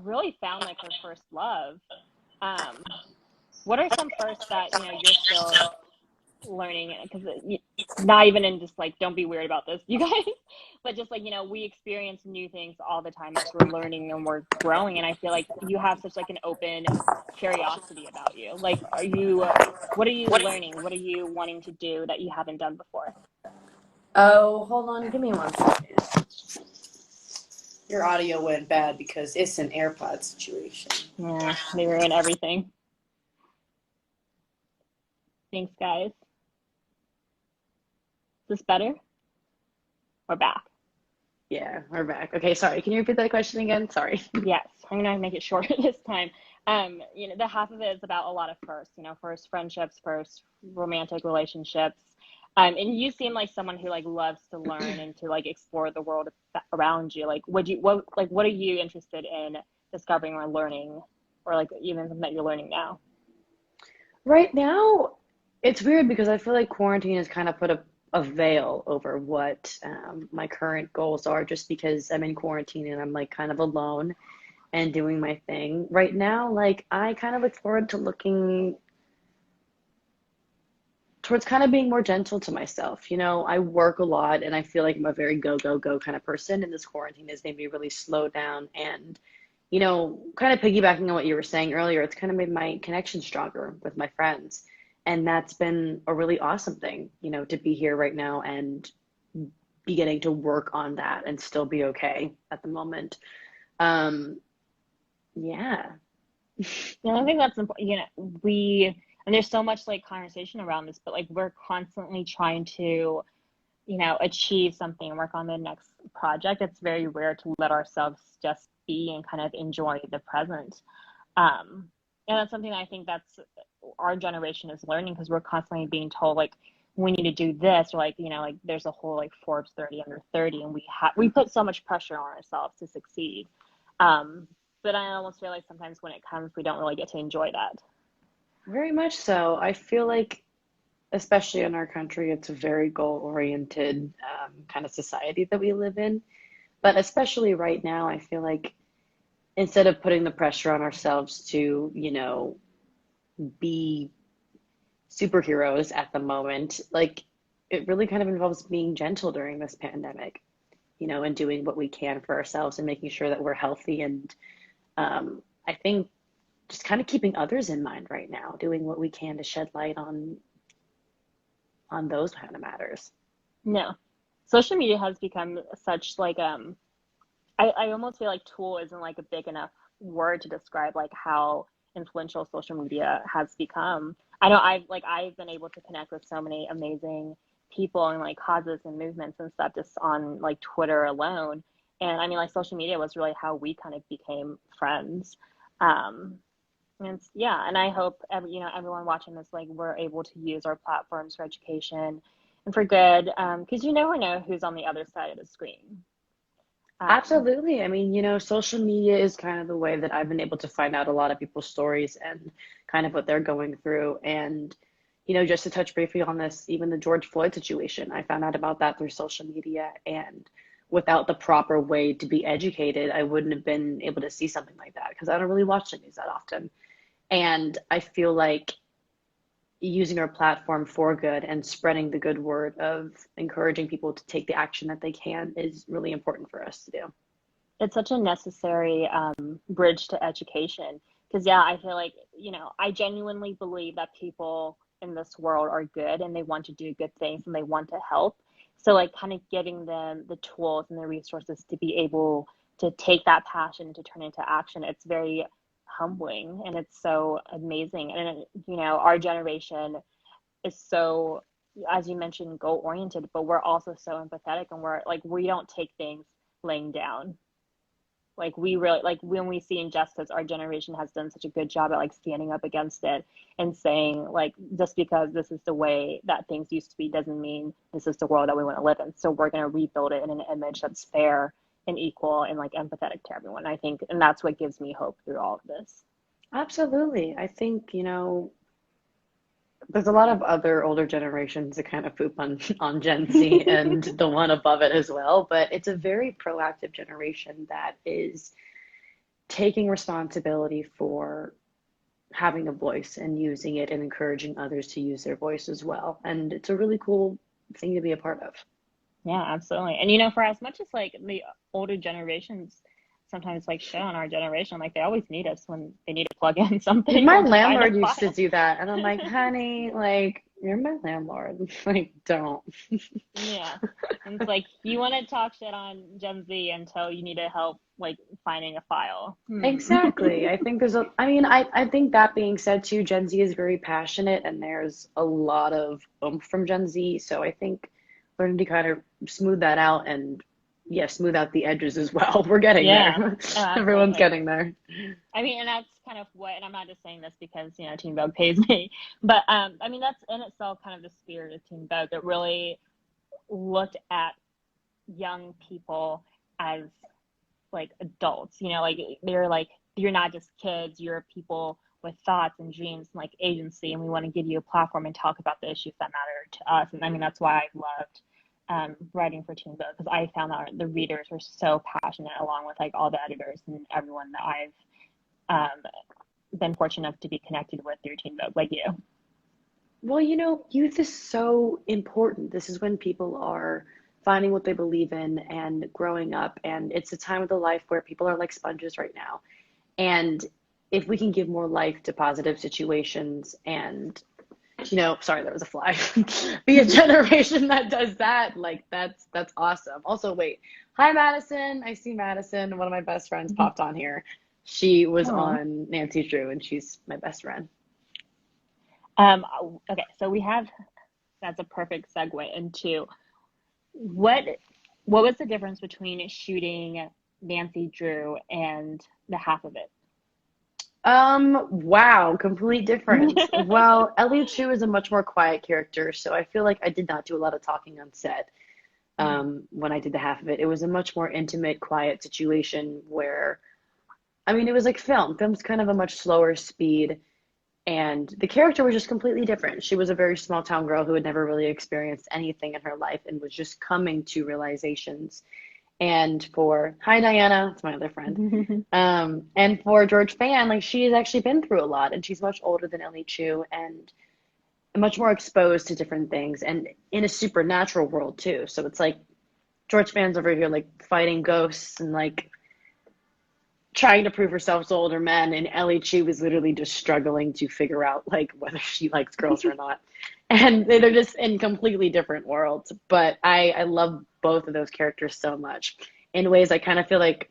really found like her first love. Um, what are some firsts that, you're still learning? Because not even in just like, don't be weird about this, you guys, but just like, we experience new things all the time as we're learning and we're growing. And I feel like you have such like an open curiosity about you. Like, what are you learning? What are you wanting to do that you haven't done before? Oh, hold on. Give me 1 second. Your audio went bad because it's an AirPod situation. Yeah, they ruin everything. Thanks, guys. Is this better? We're back. Yeah, we're back. Okay, sorry. Can you repeat that question again? Sorry. Yes, I'm gonna make it shorter this time. The half of it is about a lot of firsts, first friendships, first romantic relationships. And you seem like someone who like loves to learn and to like explore the world around you. Like, what are you interested in discovering or learning, or like even something that you're learning now? Right now, it's weird because I feel like quarantine has kind of put a veil over what my current goals are just because I'm in quarantine and I'm like kind of alone and doing my thing. Right now, like I kind of look forward to looking towards kind of being more gentle to myself. I work a lot and I feel like I'm a very go, go, go kind of person. And this quarantine has made me really slow down and, kind of piggybacking on what you were saying earlier, it's kind of made my connection stronger with my friends. And that's been a really awesome thing, to be here right now and be getting to work on that and still be okay at the moment. Um, yeah. And I think that's important. And there's so much like conversation around this, but like we're constantly trying to achieve something and work on the next project. It's very rare to let ourselves just be and kind of enjoy the present. Um, and that's something I think that's our generation is learning because we're constantly being told like we need to do this or like like there's a whole like Forbes 30 under 30 and we put so much pressure on ourselves to succeed. Um, but I almost feel like sometimes when it comes, we don't really get to enjoy that. Very much so. I feel like, especially in our country, it's a very goal-oriented kind of society that we live in. But especially right now, I feel like instead of putting the pressure on ourselves to, be superheroes at the moment, like it really kind of involves being gentle during this pandemic, and doing what we can for ourselves and making sure that we're healthy. And I think just kind of keeping others in mind right now, doing what we can to shed light on those kind of matters. No, social media has become such like I almost feel like tool isn't like a big enough word to describe like how influential social media has become. I know I've been able to connect with so many amazing people and like causes and movements and stuff just on like Twitter alone. And I mean like social media was really how we kind of became friends. Um, and yeah, and I hope everyone watching this like we're able to use our platforms for education and for good because you never know who's on the other side of the screen. Um, Absolutely. I mean, social media is kind of the way that I've been able to find out a lot of people's stories and kind of what they're going through. And, just to touch briefly on this, even the George Floyd situation, I found out about that through social media. And without the proper way to be educated, I wouldn't have been able to see something like that because I don't really watch the news that often. And I feel like using our platform for good and spreading the good word of encouraging people to take the action that they can is really important for us to do. it's such a necessary bridge to education because yeah I feel like I genuinely believe that people in this world are good and they want to do good things and they want to help, so like kind of giving them the tools and the resources to be able to take that passion to turn into action, it's very humbling and it's so amazing. And our generation is so, as you mentioned, goal oriented, but we're also so empathetic and we're like we don't take things laying down. Like we really like when we see injustice, our generation has done such a good job at like standing up against it and saying like just because this is the way that things used to be doesn't mean this is the world that we want to live in. So we're going to rebuild it in an image that's fair and equal and like empathetic to everyone, I think. And that's what gives me hope through all of this. Absolutely. I think, there's a lot of other older generations that kind of poop on Gen Z and the one above it as well, but it's a very proactive generation that is taking responsibility for having a voice and using it and encouraging others to use their voice as well. And it's a really cool thing to be a part of. Yeah, absolutely. And for as much as like the older generations sometimes like shit on our generation, like they always need us when they need to plug in something My or to find a landlord used to file. do that, and I'm like, honey, like, you're my landlord. Like, don't. Yeah. And it's like you want to talk shit on Gen Z until you need to help like finding a file. Hmm. Exactly. I think I think that being said too, Gen Z is very passionate and there's a lot of oomph from Gen Z. So I think learning to kind of smooth that out and yeah, smooth out the edges as well. We're getting Yeah. there. Oh, Everyone's absolutely. getting there. And that's kind of what, and I'm not just saying this because, Teen Vogue pays me, but that's in itself kind of the spirit of Teen Vogue. It really looked at young people as like adults, like they're like, you're not just kids, you're people with thoughts and dreams and like agency, and we want to give you a platform and talk about the issues that matter to us. And that's why I loved writing for Teen Vogue, because I found that the readers were so passionate, along with like all the editors and everyone that I've um, been fortunate enough to be connected with through Teen Vogue, like you. Well, youth is so important. This is when people are finding what they believe in and growing up. And it's a time of the life where people are like sponges right now. And if we can give more life to positive situations and, sorry, there was a fly, be a generation that does that, like that's awesome. Also, wait, hi Madison. I see Madison, one of my best friends popped on here. She was Oh. on Nancy Drew and she's my best friend. Um, okay, so that's a perfect segue into what what was the difference between shooting Nancy Drew and the half of it? Wow, complete difference. Well, Elliot Chu is a much more quiet character, so I feel like I did not do a lot of talking on set. When I did the half of it. It was a much more intimate, quiet situation where, it was like film. Film's kind of a much slower speed, and the character was just completely different. She was a very small town girl who had never really experienced anything in her life and was just coming to realizations. And for, hi Diana, it's my other friend. And for George Fan, like she has actually been through a lot, and she's much older than Ellie Chu and much more exposed to different things and in a supernatural world too. So it's like George Fan's over here like fighting ghosts and like trying to prove herself to older men, and Ellie Chu was literally just struggling to figure out like whether she likes girls or not. And they're just in completely different worlds. But I love both of those characters so much. In ways I kind of feel like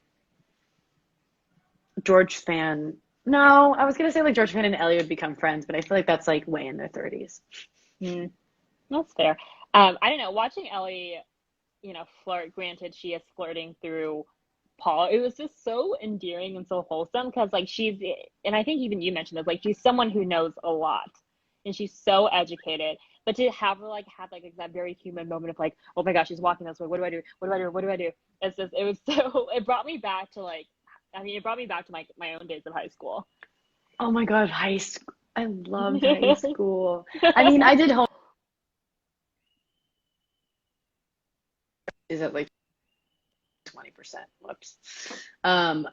George Fan. No, I was gonna say like George Fan and Ellie would become friends, but I feel like that's like way in their 30s. Hmm, that's fair. I don't know. Watching Ellie, flirt. Granted, she is flirting through Paul. It was just so endearing and so wholesome because, like, and I think even you mentioned this, like, she's someone who knows a lot, and she's so educated. But to have her like have like that very human moment of like, oh my gosh, she's walking this way. What do I do? What do I do? What do I do? It was so. It brought me back to like, it brought me back to my own days of high school. Oh my God, high school. I loved high school. I did home is at like 20%. Whoops. Um,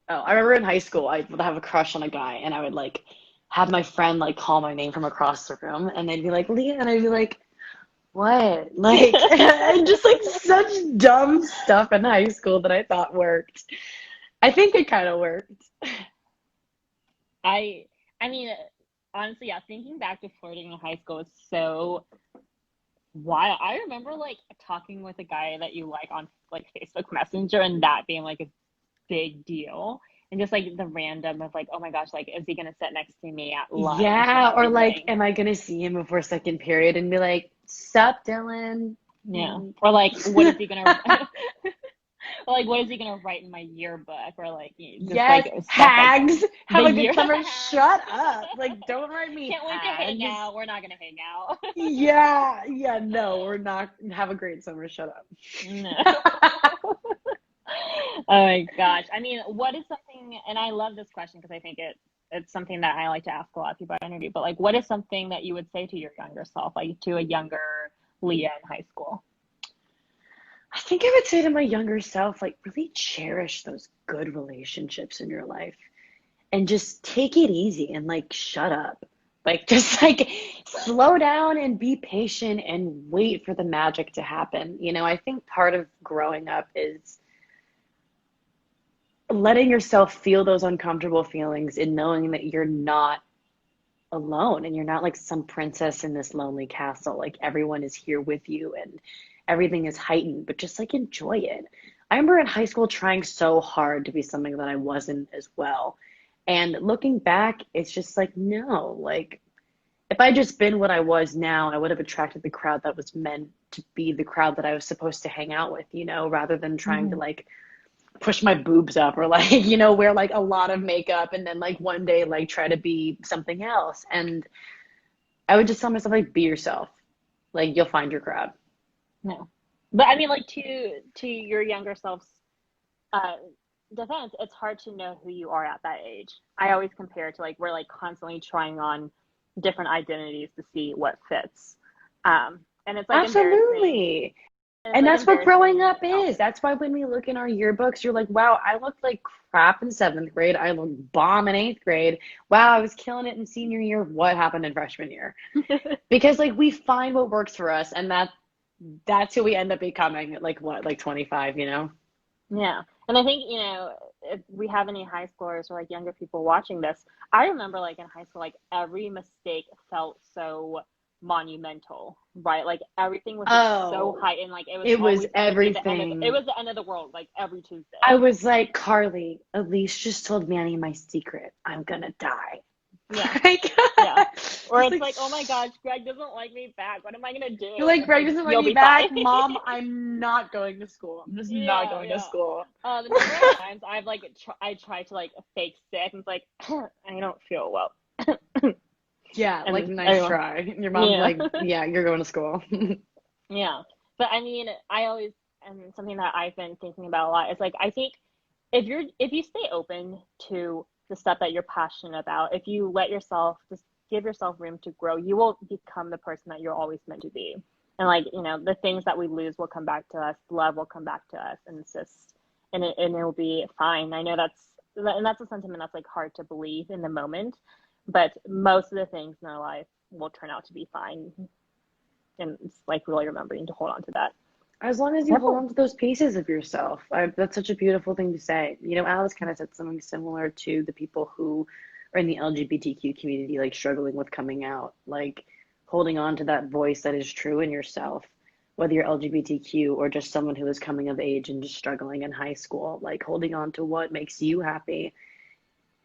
oh, I remember in high school I would have a crush on a guy and I would like have my friend like call my name from across the room and they'd be like, Leah, and I'd be like, what? Like, and just like such dumb stuff in high school that I thought worked. I think it kind of worked. I I mean, honestly, yeah, thinking back to flirting in high school is so wild. I remember like talking with a guy that you like on like Facebook Messenger and that being like a big deal. And just like the random of like, oh my gosh, like is he gonna sit next to me at lunch and Yeah, or like, everything? am I gonna see him before second period and be like, sup, Dylan? Yeah. Like, Or like what is he gonna or like what is he gonna write in my yearbook or like just yes, like stuff like hags. the Have a good year summer. Shut up. Like, don't write me can't wait to hang hags. out. We're not gonna hang out. Yeah, yeah, no, we're not. Have a great summer. Shut No. up. Oh my gosh. What is something, and I love this question because I think it's something that I like to ask a lot of people I interview, but like what is something that you would say to your younger self, like to a younger Leah in high school? think I would say to my younger self, like, really cherish those good relationships in your life and just take it easy and like shut up. Like, just like slow down and be patient and wait for the magic to happen. I think part of growing up is letting yourself feel those uncomfortable feelings and knowing that you're not alone and you're not like some princess in this lonely castle. Like, everyone is here with you and everything is heightened, but just like enjoy it. I remember in high school trying so hard to be something that I wasn't as well. And looking back, it's just like, no, like if I just been what I was now, I would have attracted the crowd that was meant to be the crowd that I was supposed to hang out with, rather than trying to Mhm. like push my boobs up or like, wear like a lot of makeup and then like one day like try to be something else. And I would just tell myself like, be yourself. Like, you'll find your crowd. No. But I mean, like, to your younger self's uh, defense, it's hard to know who you are at that age. I always compare it to like we're like constantly trying on different identities to see what fits. And it's like embarrassing. Absolutely. And it's And like that's what growing embarrassing up is. outfits. That's why when we look in our yearbooks, you're like, wow, I looked like crap in seventh grade. I looked bomb in eighth grade. Wow, I was killing it in senior year. What happened in freshman year? Because like we find what works for us, and that's who we end up becoming at like what, like 25, Yeah. And I think, if we have any high schoolers or like younger people watching this, I remember like in high school, like every mistake felt so monumental, right? Like everything was just so Oh, heightened. Like it was it was always going to be it everything. was the end of the world, like every I Tuesday. was like, Carly, Elise just told Manny my secret. I'm gonna die. Yeah. Like, Yeah. Or just it's like, like, oh my gosh, Greg doesn't like me back. What am I gonna do? you're like, And it's Greg like, doesn't like you'll me be fine. back. Mom, I'm not going to school. I'm just not Yeah, going to yeah. school. The number of times I've like I tried to like fake sick and it's like I don't feel well. Yeah, like, And nice everyone, try. Your mom's yeah, like, yeah, you're going to school. yeah. But I mean, I always and something that I've been thinking about a lot is like I think if you stay open to the stuff that you're passionate about, if you let yourself just give yourself room to grow, you will become the person that you're always meant to be. And like, the things that we lose will come back to us, love will come back to us, and it's just and it'll be fine. I know that's a sentiment that's like hard to believe in the moment, but most of the things in our life will turn out to be fine. And it's like really remembering to hold on to that. As long as you hold Careful. on to those pieces of yourself. That's such a beautiful thing to say. Alice kind of said something similar to the people who are in the LGBTQ community, like struggling with coming out, like holding on to that voice that is true in yourself, whether you're LGBTQ or just someone who is coming of age and just struggling in high school, like holding on to what makes you happy.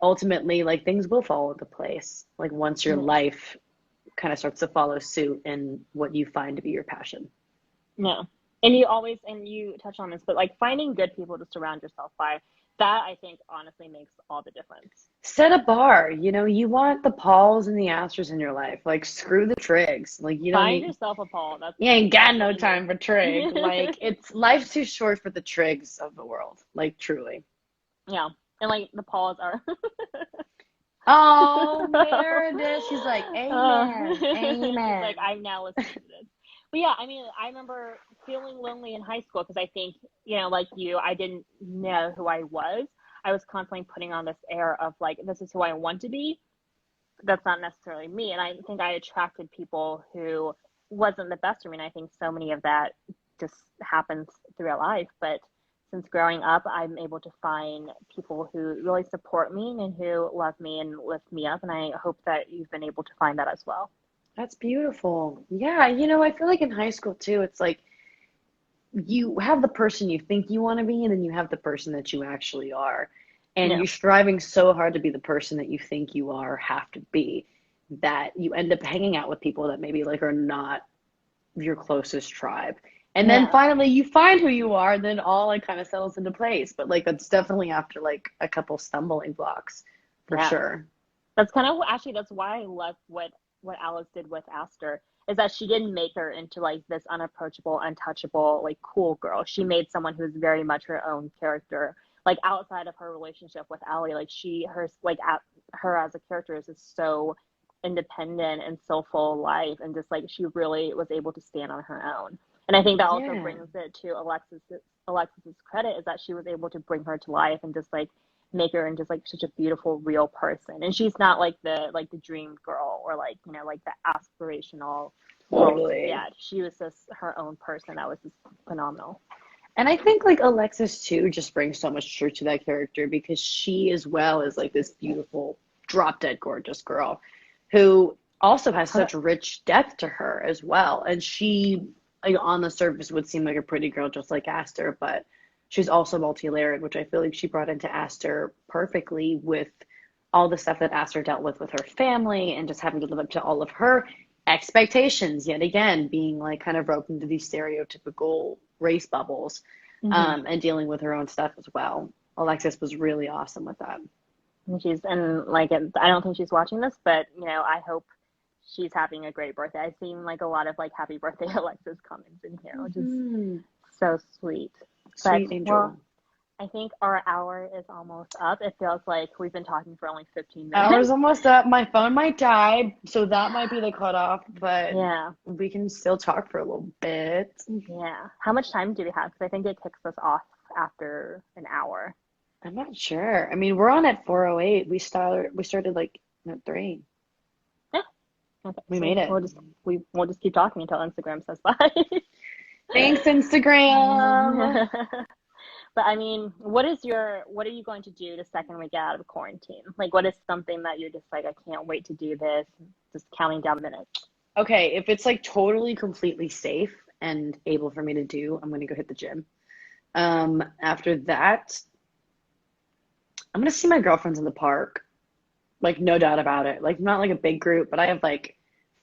Ultimately, like things will fall into place, like once your Yeah. life kind of starts to follow suit in what you find to be your passion. No. And you touch on this, but like finding good people to surround yourself by, that I think honestly makes all the difference. Set a bar. You want the Pauls and the Astros in your life. Like, screw the Trigs. Like, you don't Find need, yourself a Paul. you ain't got That's what no you need. time for Trig. Like, it's life's too short for the Trigs of the world. Like, truly. Yeah. And like the Pauls are Oh, Meredith. She's like, amen. she's like, Amen. I'm now listening to this. But yeah, I mean, I remember feeling lonely in high school because I think, like you, I didn't know who I was. I was constantly putting on this air of like, this is who I want to be. That's not necessarily me. And I think I attracted people who wasn't the best for me. And I think so many of that just happens throughout life. But since growing up, I'm able to find people who really support me and who love me and lift me up. And I hope that you've been able to find that as well. That's beautiful. Yeah, I feel like in high school too, it's like you have the person you think you want to be, and then you have the person that you actually are. And Yeah. you're striving so hard to be the person that you think you are, have to be, that you end up hanging out with people that maybe like are not your closest tribe. And then Yeah. finally you find who you are, and then all like kind of settles into place. But like that's definitely after like a couple stumbling blocks for Yeah. sure. That's kind of actually that's why I love what Alice did with Aster is that she didn't make her into like this unapproachable, untouchable, like cool girl. She made someone who's very much her own character. Like outside of her relationship with Allie, like her as a character is just so independent and so full of life, and just like she really was able to stand on her own. And I think that also Yeah. brings it to Alexis's credit, is that she was able to bring her to life and just like make her into like such a beautiful real person. And she's not like the dream girl, or like, you know, like the aspirational girl to Totally. get. She was just her own person that was just phenomenal. And I think like Alexis too just brings so much truth to that character because she as well is like this beautiful, drop dead gorgeous girl who also has Her such rich depth to her as well. And she, like, on the surface would seem like a pretty girl just like Aster, but she's also multi-layered, which I feel like she brought into Aster perfectly with all the stuff that Aster dealt with her family and just having to live up to all of her expectations yet again, being like kind of roped into these stereotypical race bubbles, hmm and dealing with her own stuff as well. Alexis was really awesome with that. And she's, and like, I don't think she's watching this, but you know, I hope she's having a great birthday. I've seen like a lot of like happy birthday Alexis comments in here, which is Hmm. so sweet. But Sweet well, angel. I think our hour is almost up. It feels like we've been talking for only 15 Hour's minutes. almost up. My phone might die, so that might be the cutoff, but Yeah, we can still talk for a little bit. yeah. How much time do we have? Because I think it kicks us off after an hour. I'm not sure. I mean, we're on at 4:08. We started like at 3. Yeah. Okay. We So made it. we'll just keep talking until Instagram says bye. Thanks, Instagram. But I mean, what are you going to do the second we get out of quarantine? Like, what is something that you're just like, I can't wait to do this, just counting down minutes? Okay, if it's like totally completely safe and able for me to do, I'm gonna go hit the gym. After that, I'm gonna see my girlfriends in the park. Like, no doubt about it. Like, not like a big group, but I have like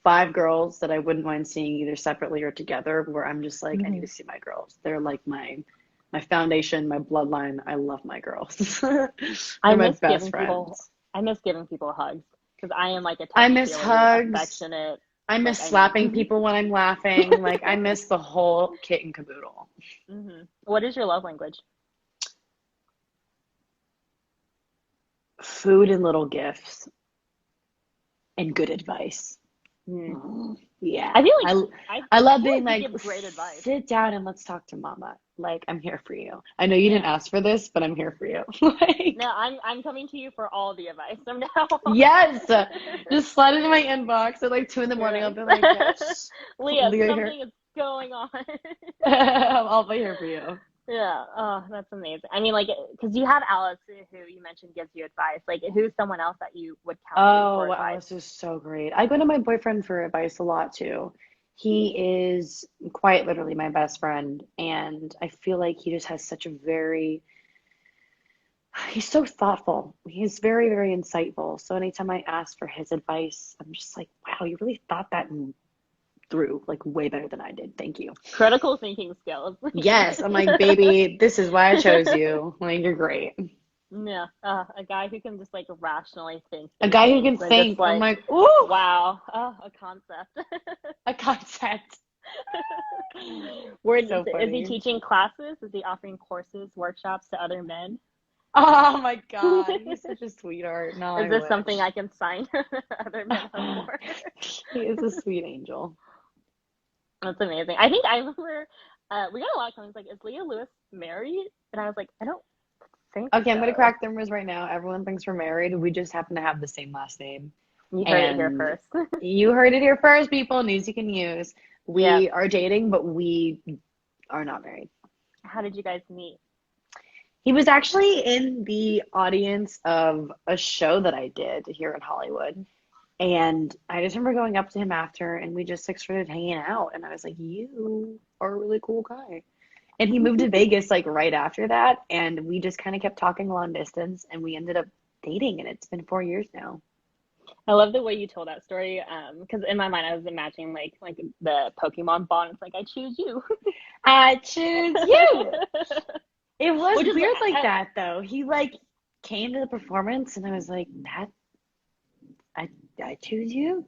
5 girls that I wouldn't mind seeing either separately or together, where I'm just like, I need hmm to see my girls. They're like my foundation, my bloodline. I love my girls. They're I my miss best giving people, friends. I miss giving people hugs because I am like a I miss touchy-feely, hugs. affectionate, I like miss I need. slapping people when I'm laughing. Like, I miss the whole kit and caboodle. What is your love language? Food and little gifts and good advice. Mm. Yeah. I feel like I I love feel being like you like, give great advice. sit down and let's talk to mama. Like, I'm here for you. I know you didn't Yeah. ask for this, but I'm here for you. No, Like, I'm coming to you for all the advice from now on. yes. Just slide into my inbox at like 2 in the morning. I'll Yes. be like, yes, Leah, Leah here. something is going on. I'll be here for you. Yeah. Oh, that's amazing. I mean, like, because you have Alice, who you mentioned gives you advice. Like, who's someone else that you would count to for Oh, advice? Alice is so great. I go to my boyfriend for advice a lot too. He is quite literally my best friend, and I feel like he just has such a very, he's so thoughtful. He's very, very insightful. So anytime I ask for his advice, I'm just like, wow, you really thought that through like way better than I did. Thank you. Critical thinking skills. Yes, I'm like, baby, this is why I chose you. Like, you're great. Yeah, a guy who can just like rationally think A through guy who things can and just think. I'm like, like, ooh, wow, a concept. a concept. Where So is he funny. teaching classes? Is he offering courses, workshops to other men? Oh my God, he's such a sweetheart. No, Is I this something wish. I can sign other men up for? He is a sweet angel. That's amazing. I think I remember we got a lot of comments like, is Leah Lewis married? And I was like, I don't think Okay, I'm gonna so. crack the rumors right now. Everyone thinks we're married. We just happen to have the same last name. You heard it here And first. you heard it here first, people. News you can use. Yeah. We are dating, but we are not married. How did you guys meet? He was actually in the audience of a show that I did here in Hollywood. And I just remember going up to him after, and we just like started hanging out. And I was like, "You are a really cool guy." And he moved to Vegas like right after that, and we just kind of kept talking long distance, and we ended up dating, and it's been 4 years now. I love the way you told that story. Because in my mind I was imagining like the Pokemon bond. It's like I choose you. I choose you. It was Which is weird like that though. He like came to the performance, and I was like, "That I I choose you."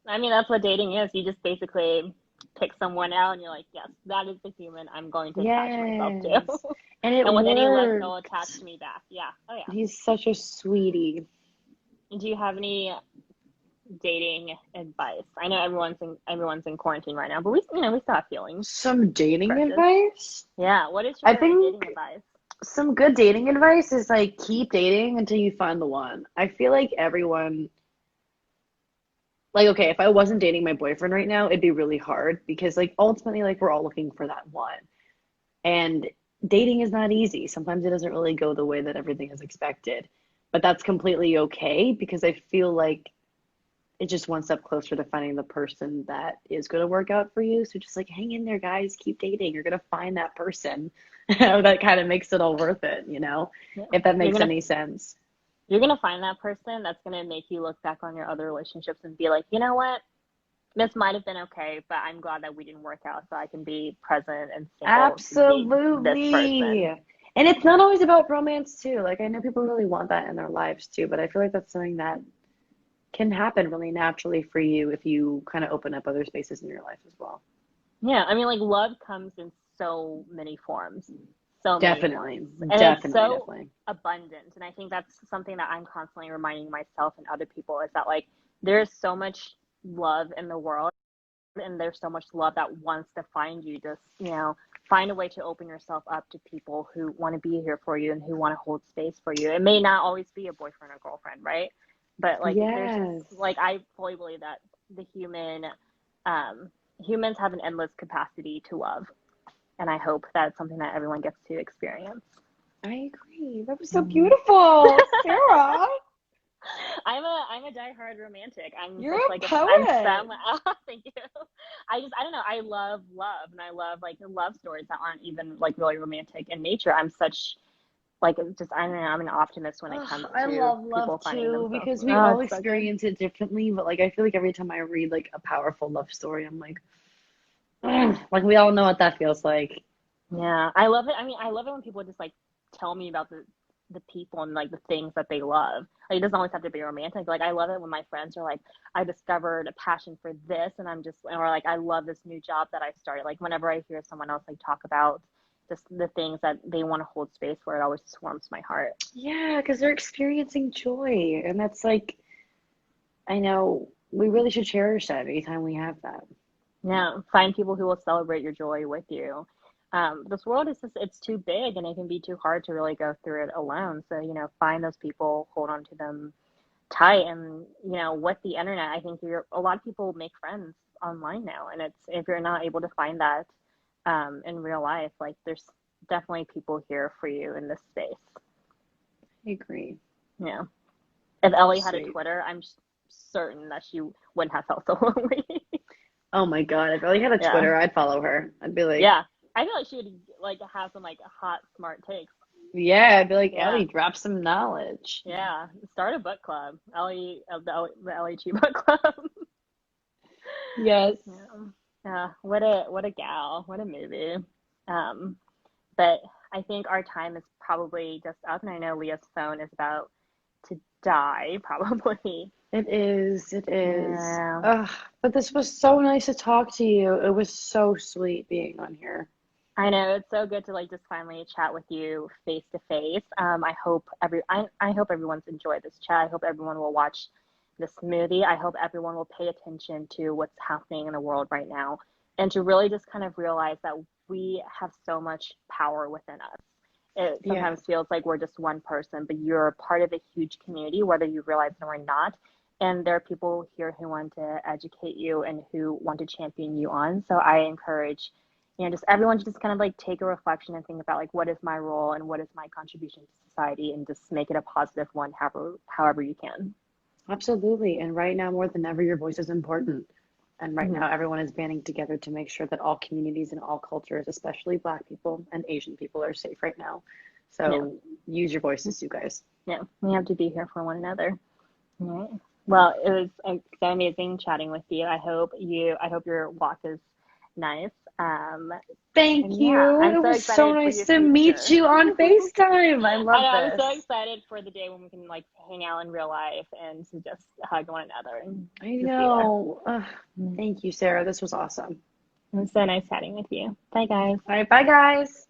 I mean that's what dating is. You just basically pick someone out and you're like, yes, that is the human I'm going to attach myself to. Yes, and it And with any luck they'll attach worked. to me back. Yeah. Oh yeah. He's such a sweetie. Do you have any dating advice? I know everyone's in quarantine right now, but we still have feelings, Some dating crushes. advice? Yeah. What is I your think dating advice? some good dating advice is like keep dating until you find the one. I feel like everyone, like, okay, if I wasn't dating my boyfriend right now, it'd be really hard because, like, ultimately, like, we're all looking for that one. And dating is not easy. Sometimes it doesn't really go the way that everything is expected. But that's completely okay because I feel like it's just one step closer to finding the person that is going to work out for you. So just like hang in there, guys, keep dating. You're going to find that person that kind of makes it all worth it, Yeah. if that You're makes gonna any sense. you're gonna find that person that's gonna make you look back on your other relationships and be like, you know what? This might have been okay, but I'm glad that we didn't work out, so I can be present and single to meet this Absolutely. person. And it's not always about romance too. Like I know people really want that in their lives too, but I feel like that's something that can happen really naturally for you if you kind of open up other spaces in your life as well. Yeah, I mean, like love comes in so many forms, so many Definitely. forms, and it's Definitely, so definitely. abundant. And I think that's something that I'm constantly reminding myself and other people is that like there's so much love in the world, and there's so much love that wants to find you. Just find a way to open yourself up to people who want to be here for you and who want to hold space for you. It may not always be a boyfriend or girlfriend, right? But like there's just Yes. like I fully believe that the um humans have an endless capacity to love, and I hope that's something that everyone gets to experience. I agree. That was so Mhm. beautiful, Sarah. I'm a diehard romantic. I'm You're such a like a I'm poet. some thank you. I don't know. I love love, and I love like love stories that aren't even like really romantic in nature. I'm such like just I don't know. I'm an optimist when it Ugh, comes I to love people love finding too themselves. because we Oh, all it's so good. experience it differently. But like, I feel like every time I read like a powerful love story, I'm like, ugh, like we all know what that feels like. Yeah, I love it. I mean, I love it when people just like tell me about the people and like the things that they love. Like it doesn't always have to be romantic. Like I love it when my friends are like, I discovered a passion for this, and or like I love this new job that I started. Like whenever I hear someone else like talk about just the things that they want to hold space for, it always just warms my heart. Yeah, because they're experiencing joy, and that's like, I know we really should cherish that anytime we have that. Yeah, find people who will celebrate your joy with you. This world is just, it's too big and it can be too hard to really go through it alone. So, find those people, hold on to them tight. And, with the internet, I think a lot of people make friends online now. And if you're not able to find that, in real life, like there's definitely people here for you in this space. I agree. Yeah. If Ellie had a Sweet. Twitter, I'm certain that she wouldn't have felt so lonely. Oh my God, if I really had a Yeah. Twitter, I'd follow her. I'd be like, Yeah. I feel like she would like have some like hot, smart takes. yeah, I'd be like, Yeah. Ellie, drop some knowledge. Yeah. Start a book club. The LEG book club. Yes. Yeah. Yeah. What a gal. What a movie. Um, but I think our time is probably just up, and I know Leah's phone is about to die, probably. It is. It is. Yeah. Ugh, but this was so nice to talk to you. It was so sweet being on here. I know it's so good to like just finally chat with you face to face. I hope everyone's enjoyed this chat. I hope everyone will watch this movie. I hope everyone will pay attention to what's happening in the world right now and to really just kind of realize that we have so much power within us. It Yeah. sometimes feels like we're just one person, but you're a part of a huge community, whether you realize it or not. And there are people here who want to educate you and who want to champion you on. So I encourage just everyone to just kind of like take a reflection and think about like what is my role and what is my contribution to society and just make it a positive one however you can. Absolutely. And right now, more than ever, your voice is important. And right Hmm. now, everyone is banding together to make sure that all communities and all cultures, especially Black people and Asian people, are safe right now. Yeah. So use your voices, you guys. Yeah, we have to be here for one another. All right. Well, it was so amazing chatting with you. I hope your walk is nice. Thank And yeah, you. I'm It so was so excited for nice your to meet future. you on FaceTime. I I love know, I'm so this. excited for the day when we can like hang out in real life and to just hug one another and I just be there. know. Thank you, Sarah. This was awesome. It was so nice chatting with you. Bye, guys. All right, bye, guys.